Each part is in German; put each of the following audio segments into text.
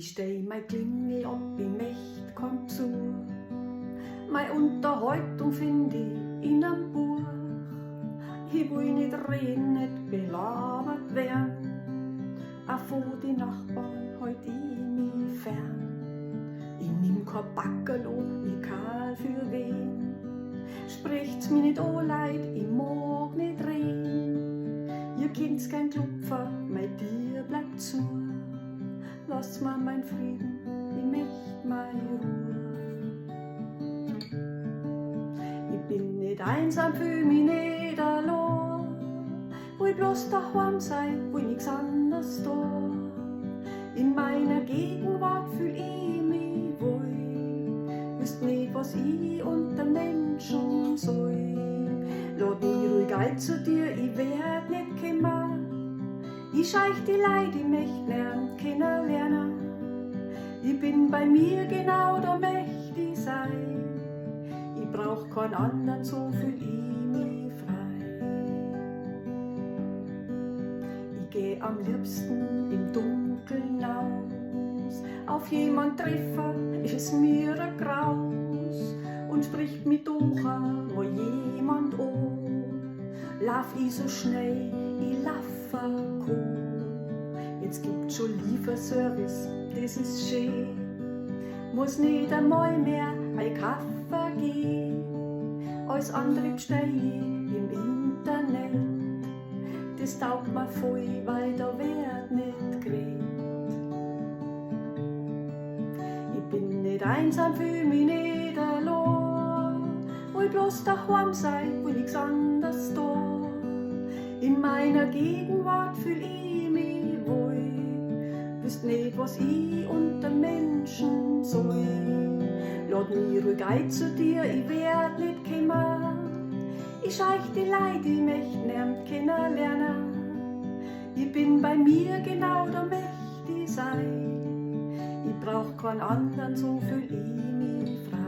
Ich steh mein Klingel ob, ich möcht kommt zu. Meine Unterhaltung find ich in einem Buch. Ich will nicht reden, nicht belabert werden. Auch von die Nachbarn halt ich mich fern. Ich nimm kein Backerl, ich kahl für wen. Spricht's mir nicht an, Leid, ich mag nicht reden. Ihr kennt's kein Klopfer, mein Tier bleibt zu. Lasst mir mein Frieden, ich möcht meine Ruhe. Ich bin nicht einsam, fühl mich nicht allein. Will bloß daheim sein, will nix anderes da. In meiner Gegenwart fühl ich mich wohl. Wüsst nicht, was ich unter Menschen soll. Lad mich ruhig ein zu dir, ich werd nicht kümmern. Ich scheich die Leid, ich möcht lernen, kennenlernen. Ich bin bei mir genau, da möcht ich sein. Ich brauch keinen anderen, so fühl ich mich frei. Ich geh am liebsten im Dunkeln aus. Auf jemand treffen, ist mir ein Graus. Und spricht mit durch, wo jemand an. Lauf ich so schnell, ich lauf cool. Jetzt gibt's schon Lieferservice, das ist schön. Muss nicht einmal mehr ein Kaffee gehen. Alles andere bestell ich im Internet. Das taugt mir voll, weil da wird nicht geredet. Ich bin nicht einsam, fühl mich nicht allein. Will bloß daheim sein, will nix anderes da. In meiner Gegenwart fühl ich mich wohl. Wüsst nicht, was ich unter Menschen soll. Lad mich ruhig ein zu dir, ich werd nicht kümmern. Ich scheich die Leid, ich möcht nernt kennenlernen. Ich bin bei mir genau, da möcht ich sein. Ich brauch keinen anderen, so fühl ich mich frei.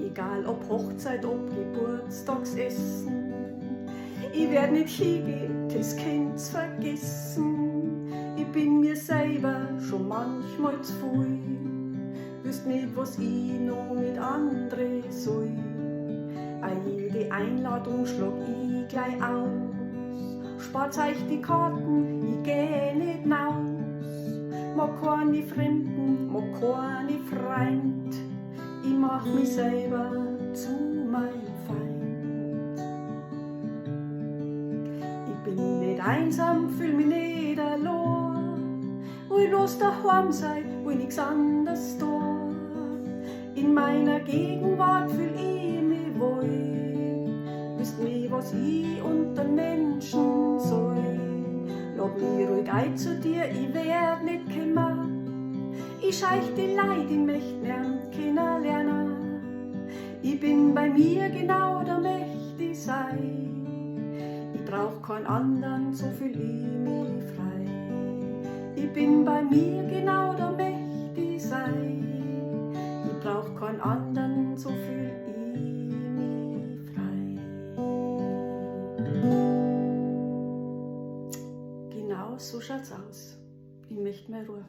Egal ob Hochzeit, ob Geburtstagsessen, ich werd nicht hingehen, das Kind's vergessen. Ich bin mir selber schon manchmal zu viel. Wüsst nicht, was ich noch mit anderen soll. Jede Einladung schlag ich gleich aus. Spart euch die Karten, ich geh nicht naus. Mag keine Fremden, mag keine Freund. Ich mach mich selber zu mein Feind. Ich bin nicht einsam, fühl mich nicht allein. Will bloß daheim sein, will nix anderes da. In meiner Gegenwart fühl ich mich wohl. Wisst nicht, was ich unter Menschen soll. Lad mich ruhig ein zu dir, ich werd nicht kümmern. Ich scheich die Leid, ich möcht lernen kennenlernen. Ich bin bei mir genau, da möcht ich sein. Ich brauch keinen anderen, so fühl ich mich frei. Ich bin bei mir genau, da möcht ich sein. Ich brauch keinen anderen, so fühl ich mich frei. Genau so schaut's aus. Ich möcht mehr Ruhe.